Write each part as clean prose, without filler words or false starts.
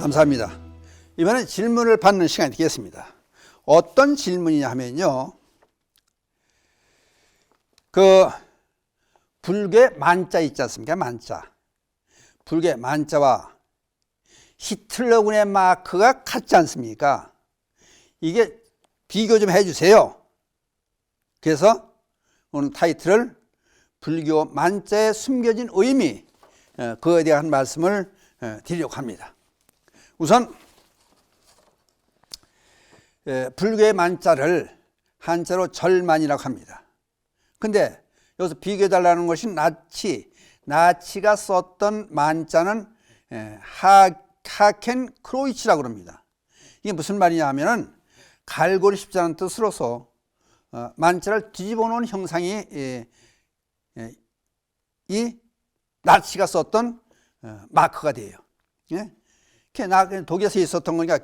감사합니다. 이번엔 질문을 받는 시간이 되겠습니다. 어떤 질문이냐 하면요, 불교의 만자 있지 않습니까? 만자. 불교의 만자와 히틀러군의 마크가 같지 않습니까? 이게 비교 좀 해주세요. 그래서 오늘 타이틀을 불교 만자에 숨겨진 의미, 그에 대한 말씀을 드리려고 합니다. 우선 불교의 만자를 한자로 절만이라고 합니다. 근데 여기서 비교해달라는 것이 나치가 썼던 만자는 하켄 크로이치라고 합니다. 이게 무슨 말이냐 하면은 갈고리 십자라는 뜻으로서 만자를 뒤집어 놓은 형상이 이 나치가 썼던 마크가 돼요. 독일에서 있었던 거니까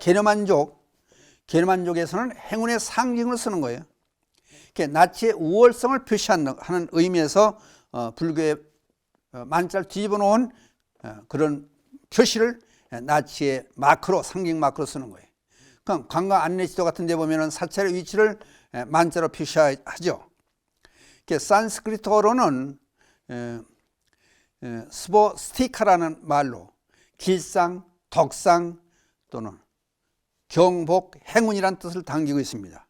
게르만족에서는 행운의 상징으로 쓰는 거예요. 나치의 우월성을 표시하는 의미에서 불교의 만자를 뒤집어 놓은 그런 표시를 나치의 마크로, 상징 마크로 쓰는 거예요. 그럼 관광 안내 지도 같은 데 보면은 사찰의 위치를 만자로 표시하죠. 산스크리트어로는 스보스티카라는 말로 길상, 덕상 또는 경복, 행운이라는 뜻을 담기고 있습니다.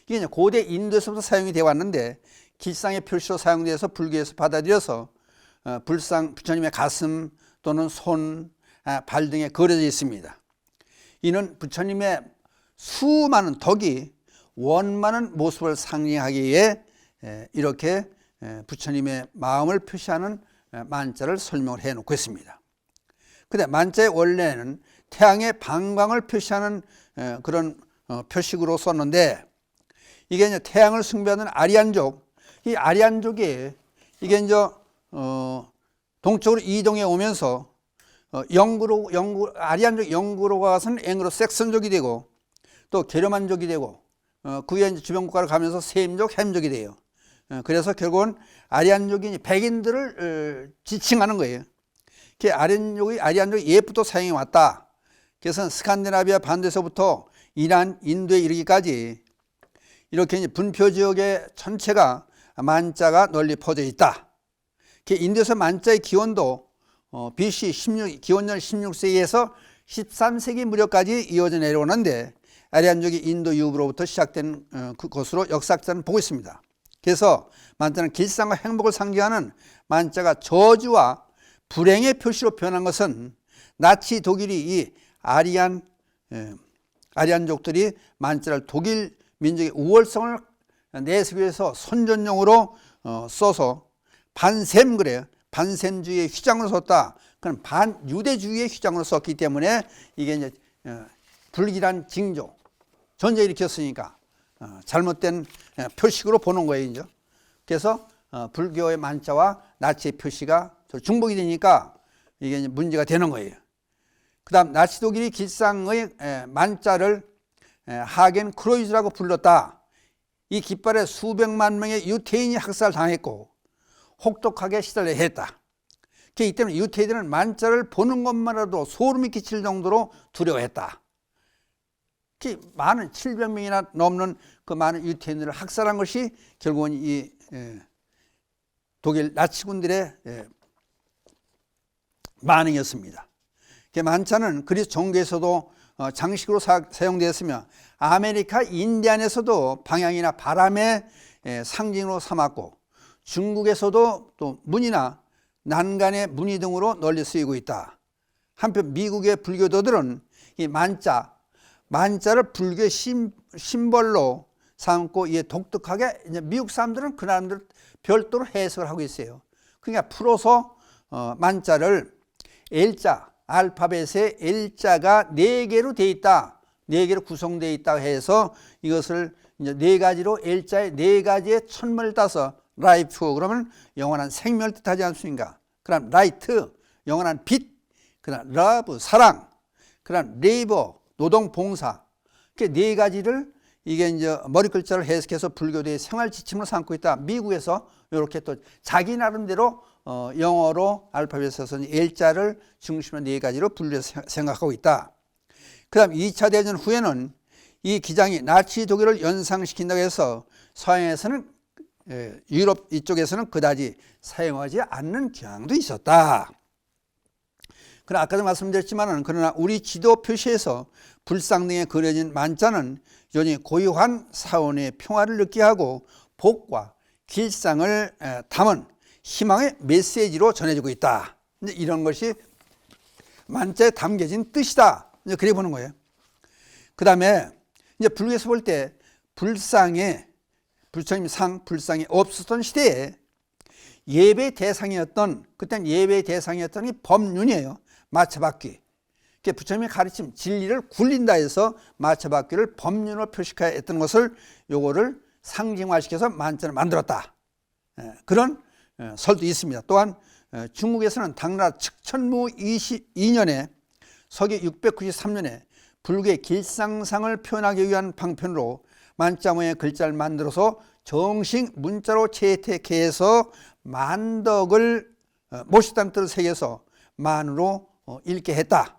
이게 고대 인도에서부터 사용이 되어 왔는데 길상의 표시로 사용되어서 불교에서 받아들여서 부처님의 가슴 또는 손, 발 등에 그려져 있습니다. 이는 부처님의 수많은 덕이 원만한 모습을 상징하기 위해 이렇게 부처님의 마음을 표시하는 만자를 설명을 해놓고 있습니다. 근데 만자의 원래는 태양의 방광을 표시하는 그런 표식으로 썼는데, 이게 이제 태양을 숭배하는 아리안족, 이 아리안족이 이게 이제 동쪽으로 이동해 오면서 아리안족 영구로 가서는 앵그로색슨족이 되고, 또 게르만족이 되고, 그 위에 이제 주변 국가를 가면서 셈족, 햄족이 돼요. 그래서 결국은 아리안족이 백인들을 지칭하는 거예요. 아리안족이 옛부터 사용해 왔다. 그래서 스칸디나비아 반도에서부터 이란, 인도에 이르기까지 이렇게 이제 분표 지역의 전체가 만자가 널리 퍼져 있다. 인도에서 만자의 기원도 BC 기원전 16세기에서 13세기 무렵까지 이어져 내려오는데, 아리안족이 인도 유럽으로부터 시작된 그것으로 역사학자는 보고 있습니다. 그래서 만자는 길상과 행복을 상징하는 만자가 저주와 불행의 표시로 변한 것은 나치 독일이 이 아리안족들이 만자를 독일 민족의 우월성을 내세우기 위해서 선전용으로 써서 반셈주의의 휘장으로 썼다. 그건 반유대주의의 휘장으로 썼기 때문에 이게 이제 불길한 징조, 전쟁을 일으켰으니까 잘못된 표식으로 보는 거예요. 이제. 그래서 불교의 만자와 나치의 표시가 중복이 되니까 이게 이제 문제가 되는 거예요. 그 다음 나치 독일이 길상의 만자를 하겐 크로이즈라고 불렀다. 이 깃발에 수백만 명의 유태인이 학살당했고 혹독하게 시달려야 했다. 이 때문에 유태인들은 만자를 보는 것만으로도 소름이 끼칠 정도로 두려워했다. 많은 700명이나 넘는 그 많은 유태인들을 학살한 것이 결국은 이 독일 나치군들의 반응이었습니다. 만자는 그리스 종교에서도 장식으로 사용되었으며 아메리카 인디안에서도 방향이나 바람의 상징으로 삼았고, 중국에서도 또 문이나 난간의 무늬 등으로 널리 쓰이고 있다. 한편 미국의 불교도들은 이 만자를 불교의 심벌로 삼고 이에 독특하게 이제 미국 사람들은 그 나름대로 별도로 해석을 하고 있어요. 그러니까 풀어서 만자를 L자, 알파벳의 L자가 4개로 되어 있다, 4개로 구성되어 있다고 해서 이것을 이제 4가지로 L자의 4가지의 천문을 따서 라이프, 그러면 영원한 생명을 뜻하지 않습니까? 그다음 라이트, 영원한 빛, 그다음 러브, 사랑, 그다음 레이버, 노동, 봉사, 이렇게 4가지를 이게 이제 머리 글자를 해석해서 불교도의 생활 지침으로 삼고 있다. 미국에서 이렇게 또 자기 나름대로 영어로 알파벳에 써서 L자를 중심으로 네 가지로 분류해서 생각하고 있다. 그 다음 2차 대전 후에는 이 기장이 나치 독일을 연상시킨다고 해서 서양에서는 유럽 이쪽에서는 그다지 사용하지 않는 경향도 있었다. 그러나 아까도 말씀드렸지만 그러나 우리 지도 표시에서 불상 등에 그려진 만자는 여전히 고유한 사원의 평화를 느끼게 하고 복과 길상을 담은 희망의 메시지로 전해지고 있다. 이런 것이 만자에 담겨진 뜻이다. 이제 그래 보는 거예요. 그 다음에 이제 불교에서 볼 때 불상에 부처님 상 불상이 없었던 시대에 예배 대상이었던 그때는 예배 대상이었던 이 법륜이에요. 마차바퀴. 부처님의 가르침 진리를 굴린다 해서 마차바퀴를 법륜으로 표시했던 것을 요거를 상징화시켜서 만자를 만들었다. 그런 설도 있습니다. 또한 중국에서는 당나라 측천무 22년에 서기 693년에 불교의 길상상을 표현하기 위한 방편으로 만자 모양의 글자를 만들어서 정식 문자로 채택해서 만덕을 못있다는 뜻을 새겨서 만으로 읽게 했다.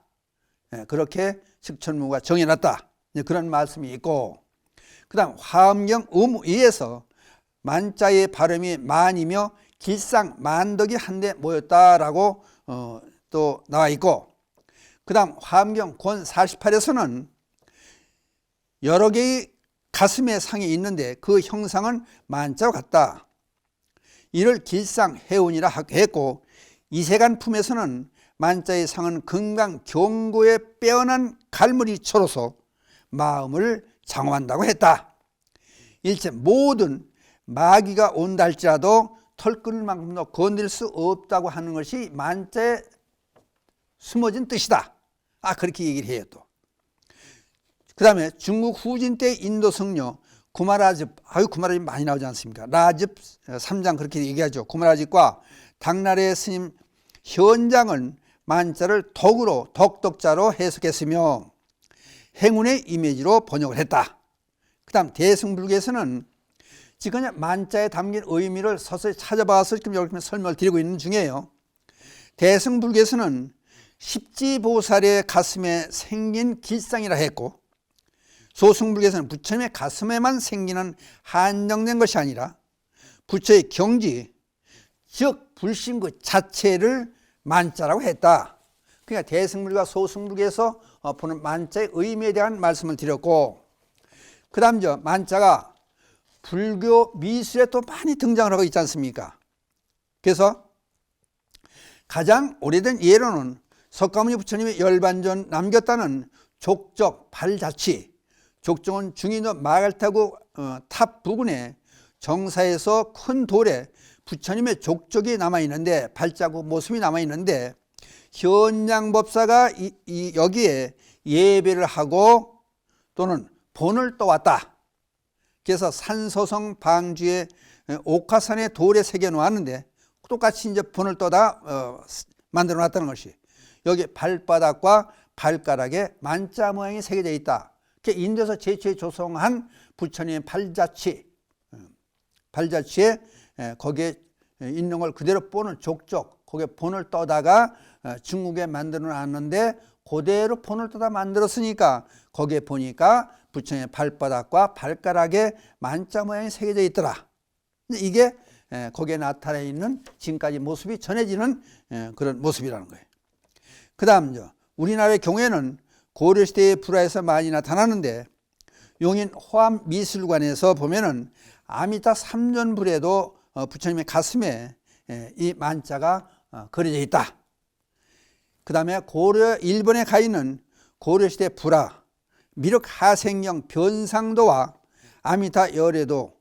그렇게 측천무가 정해놨다. 그런 말씀이 있고, 그 다음 화엄경 의에서 만자의 발음이 만이며 길상 만덕이 한데 모였다라고 또 나와 있고, 그 다음 화엄경 권 48에서는 여러 개의 가슴의 상이 있는데 그 형상은 만자와 같다. 이를 길상해운이라 했고, 이세간 품에서는 만자의 상은 금강 경고에 빼어난 갈무리처로서 마음을 장엄한다고 했다. 일체 모든 마귀가 온다 할지라도 털끝만큼도 건들 수 없다고 하는 것이 만자에 숨어진 뜻이다. 그렇게 얘기를 해요. 또 그 다음에 중국 후진 때 인도 성녀 구마라집, 구마라집 많이 나오지 않습니까? 라집 3장 그렇게 얘기하죠. 구마라집과 당나라의 스님 현장은 만자를 덕으로 덕덕자로 해석했으며 행운의 이미지로 번역을 했다. 그 다음 대승불교에서는 지금 만자에 담긴 의미를 서서히 찾아봐서 지금 이렇게 설명을 드리고 있는 중이에요. 대승불교에서는 십지보살의 가슴에 생긴 길상이라 했고, 소승불교에서는 부처님의 가슴에만 생기는 한정된 것이 아니라 부처의 경지, 즉 불신 그 자체를 만자라고 했다. 그러니까 대승불교와 소승불교에서 보는 만자의 의미에 대한 말씀을 드렸고, 그 다음 만자가 불교 미술에 또 많이 등장을 하고 있지 않습니까? 그래서 가장 오래된 예로는 석가모니 부처님이 열반전 남겼다는 족적 발자취, 족적은 중인도 말을 타고 탑 부근에 정사에서 큰 돌에 부처님의 족적이 남아있는데, 발자국 모습이 남아있는데 현장법사가 여기에 예배를 하고 또는 본을 떠왔다. 그래서 산소성 방주의 옥화산의 돌에 새겨 놓았는데 똑같이 이제 본을 떠다 만들어 놨다는 것이, 여기 발바닥과 발가락에 만자 모양이 새겨져 있다. 인도에서 제초에 조성한 부처님의 발자취에 거기에 있는 걸 그대로 보는 족적, 거기에 본을 떠다가 중국에 만들어 놨는데 그대로 본을 떠다 만들었으니까 거기에 보니까 부처님의 발바닥과 발가락에 만자 모양이 새겨져 있더라. 이게 거기에 나타나 있는 지금까지 모습이 전해지는 그런 모습이라는 거예요. 그 다음 우리나라의 경우에는 고려시대의 불화에서 많이 나타나는데, 용인 호암미술관에서 보면은 아미타 삼전불에도 부처님의 가슴에 이 만자가 그려져 있다. 그 다음에 일본에 가 있는 고려시대 불화 미륵하생경 변상도와 아미타 열애도,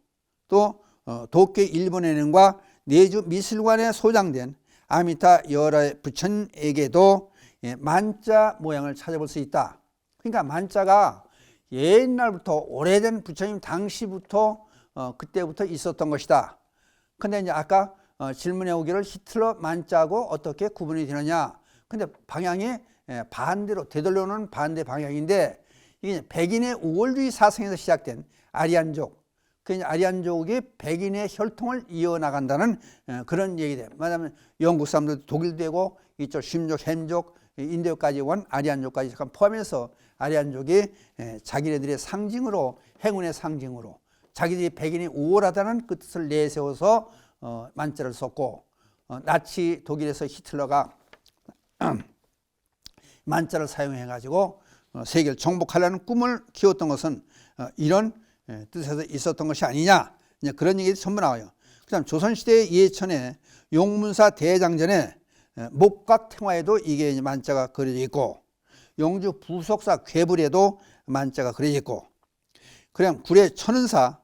또 도쿄 일본에는과 내주 미술관에 소장된 아미타 열애 부처님에게도 만자 모양을 찾아볼 수 있다. 그러니까 만자가 옛날부터 오래된 부처님 당시부터 그때부터 있었던 것이다. 근데 이제 아까 질문해 오기를 히틀러 만자하고 어떻게 구분이 되느냐. 근데 방향이 반대로 되돌려오는 반대 방향인데, 이게 백인의 우월주의 사상에서 시작된 아리안족. 그 아리안족이 백인의 혈통을 이어나간다는 그런 얘기돼요. 왜냐하면 영국 사람들도 독일되고 이쪽 심족, 햄족, 인도까지 온 아리안족까지 포함해서 아리안족이 자기네들의 상징으로, 행운의 상징으로 자기들이 백인이 우월하다는 그 뜻을 내세워서 만자를 썼고, 나치 독일에서 히틀러가 만자를 사용해 가지고 세계를 정복하려는 꿈을 키웠던 것은 이런 뜻에서 있었던 것이 아니냐, 그런 얘기들이 전부 나와요. 그다음 조선시대 예천에 용문사 대장전에 목각탱화에도 이게 만자가 그려져 있고, 용주 부속사 괴불에도 만자가 그려져 있고, 그냥 구례 천은사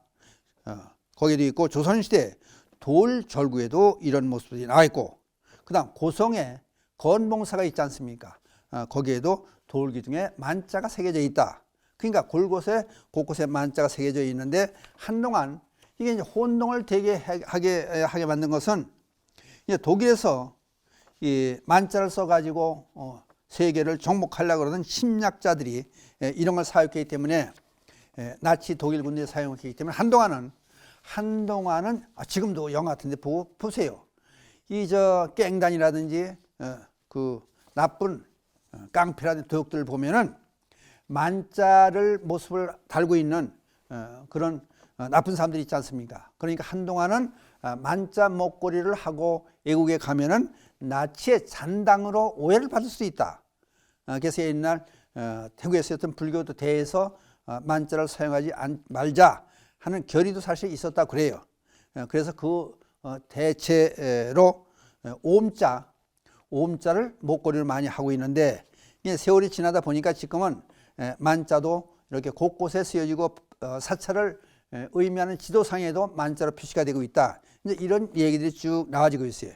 거기도 있고, 조선시대 돌절구에도 이런 모습들이 나와 있고, 그 다음 고성에 건봉사가 있지 않습니까? 거기에도 돌기둥에 만자가 새겨져 있다. 그러니까 곳곳에 만자가 새겨져 있는데, 한동안 이게 이제 혼동을 되게 하게 만든 것은, 이제 독일에서 이 만자를 써가지고 세계를 정복하려고 그러던 침략자들이 이런 걸 사용했기 때문에, 나치 독일 군대에 사용했기 때문에 한동안은 지금도 영화 같은데 보세요. 이 깽단이라든지 그 나쁜 깡패라든지 도둑들을 보면은 만자를 모습을 달고 있는 그런 나쁜 사람들이 있지 않습니까? 그러니까 한동안은 만자 목걸이를 하고 외국에 가면은 나치의 잔당으로 오해를 받을 수도 있다. 그래서 옛날 태국에서 있었던 불교도 대해서 만자를 사용하지 말자 하는 결의도 사실 있었다 그래요. 그래서 그 대체로 오음자를 목걸이로 많이 하고 있는데, 이게 세월이 지나다 보니까 지금은 만자도 이렇게 곳곳에 쓰여지고 사찰을 의미하는 지도상에도 만자로 표시가 되고 있다. 이제 이런 얘기들이 쭉 나와지고 있어요.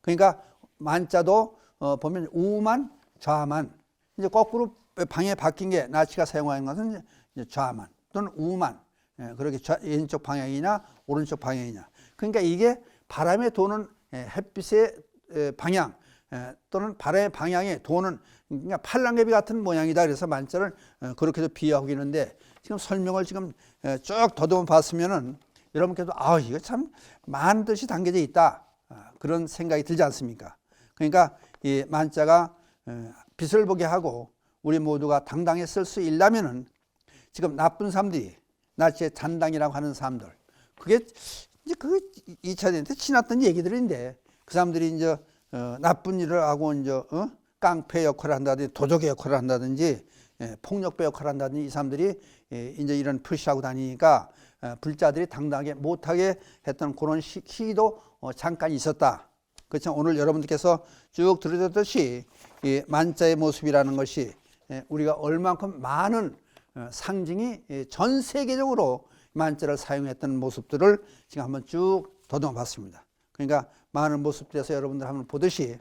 그러니까 만자도 보면 우만, 좌만, 이제 거꾸로 방향이 바뀐 게, 나치가 사용하는 것은 이제 좌만 또는 우만, 그렇게 왼쪽 방향이나 오른쪽 방향이냐. 그러니까 이게 바람에 도는 햇빛의 방향 또는 바람의 방향에 도는, 그러니까 팔랑개비 같은 모양이다. 그래서 만자를 그렇게도 비유하고 있는데, 지금 설명을 지금 쭉 더듬어 봤으면은 여러분께도 이거 참 많은 뜻이 담겨져 있다, 그런 생각이 들지 않습니까? 그러니까 이 만자가 빛을 보게 하고 우리 모두가 당당히 쓸 수 있다면은, 지금 나쁜 사람들이 나치의 잔당이라고 하는 사람들, 그게 이제 그 2차 대전 때 지났던 얘기들인데, 그 사람들이 이제 나쁜 일을 하고 이제 깡패 역할을 한다든지 도적의 역할을 한다든지 폭력배 역할을 한다든지, 이 사람들이 이제 이런 표시하고 다니니까 불자들이 당당하게 못하게 했던 그런 시기도 잠깐 있었다. 그렇지만 오늘 여러분들께서 쭉 들으셨듯이 이 만자의 모습이라는 것이 우리가 얼만큼 많은 상징이 전 세계적으로 만자를 사용했던 모습들을 지금 한번 쭉 더듬어 봤습니다. 그러니까 많은 모습들에서 여러분들 한번 보듯이,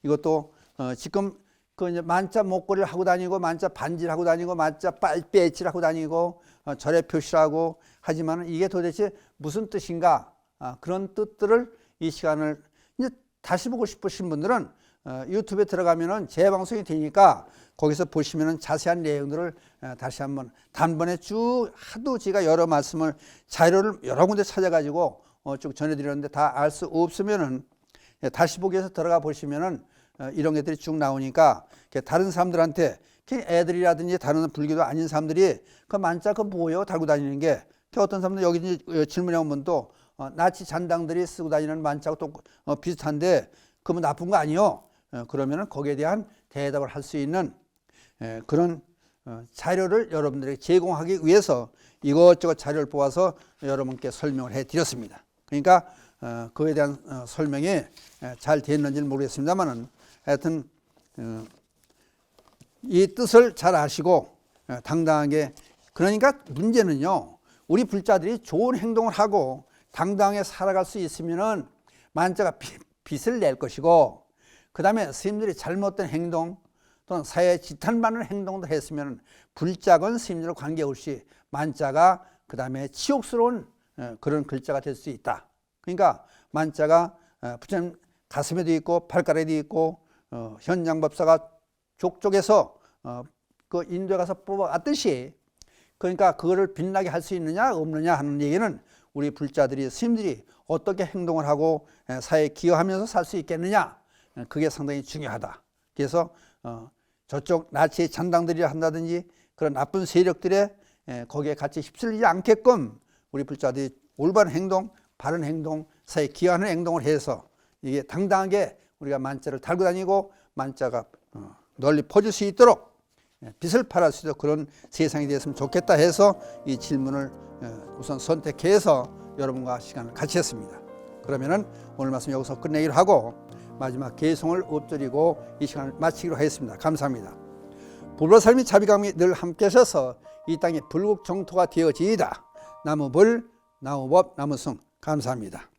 이것도 지금 그 이제 만자 목걸이를 하고 다니고, 만자 반지를 하고 다니고, 만자 배지를 하고 다니고, 절의 표시를 하고 하지만 이게 도대체 무슨 뜻인가, 그런 뜻들을 이 시간을 이제 다시 보고 싶으신 분들은 유튜브에 들어가면은 재방송이 되니까 거기서 보시면은 자세한 내용들을 다시 한번 단번에 쭉, 하도 제가 여러 말씀을 자료를 여러 군데 찾아가지고 쭉 전해드렸는데 다 알 수 없으면은 다시 보기 위해서 들어가 보시면은 이런 것들이 쭉 나오니까, 다른 사람들한테, 애들이라든지 다른 불교도 아닌 사람들이 그 만자 그 뭐예요 달고 다니는 게, 어떤 사람들 여기 질문해 오면 또 나치 잔당들이 쓰고 다니는 만자하고 또 비슷한데 그러면 나쁜 거 아니요? 그러면은 거기에 대한 대답을 할 수 있는 그런 자료를 여러분들에게 제공하기 위해서 이것저것 자료를 뽑아서 여러분께 설명을 해 드렸습니다. 그러니까 그에 대한 설명이 잘 됐는지는 모르겠습니다만은, 하여튼 이 뜻을 잘 아시고 당당하게, 그러니까 문제는요, 우리 불자들이 좋은 행동을 하고 당당하게 살아갈 수 있으면은 만자가 빛을 낼 것이고, 그 다음에 스님들이 잘못된 행동 또는 사회에 지탄받는 행동도 했으면 불자건 스님들과 관계없이 만자가 그 다음에 치욕스러운 그런 글자가 될 수 있다. 그러니까 만자가 부처님 가슴에도 있고 발가락에도 있고, 현장법사가 족족에서 그 인도에 가서 뽑아왔듯이 그러니까 그거를 빛나게 할 수 있느냐 없느냐 하는 얘기는 우리 불자들이 스님들이 어떻게 행동을 하고 사회에 기여하면서 살 수 있겠느냐, 그게 상당히 중요하다. 그래서 저쪽 나치의 잔당들이 한다든지 그런 나쁜 세력들의 거기에 같이 휩쓸리지 않게끔 우리 불자들이 올바른 행동, 바른 행동, 사회에 기여하는 행동을 해서 이게 당당하게 우리가 만자를 달고 다니고 만자가 널리 퍼질 수 있도록 빛을 발할 수 있도록 그런 세상이 됐으면 좋겠다 해서 이 질문을 우선 선택해서 여러분과 시간을 같이 했습니다. 그러면은 오늘 말씀 여기서 끝내기로 하고 마지막 개송을 엎드리고 이 시간을 마치기로 하겠습니다. 감사합니다. 불보 삶이 자비감이 늘 함께 하셔서 이 땅이 불국 정토가 되어지이다. 나무불, 나무법, 나무승. 감사합니다.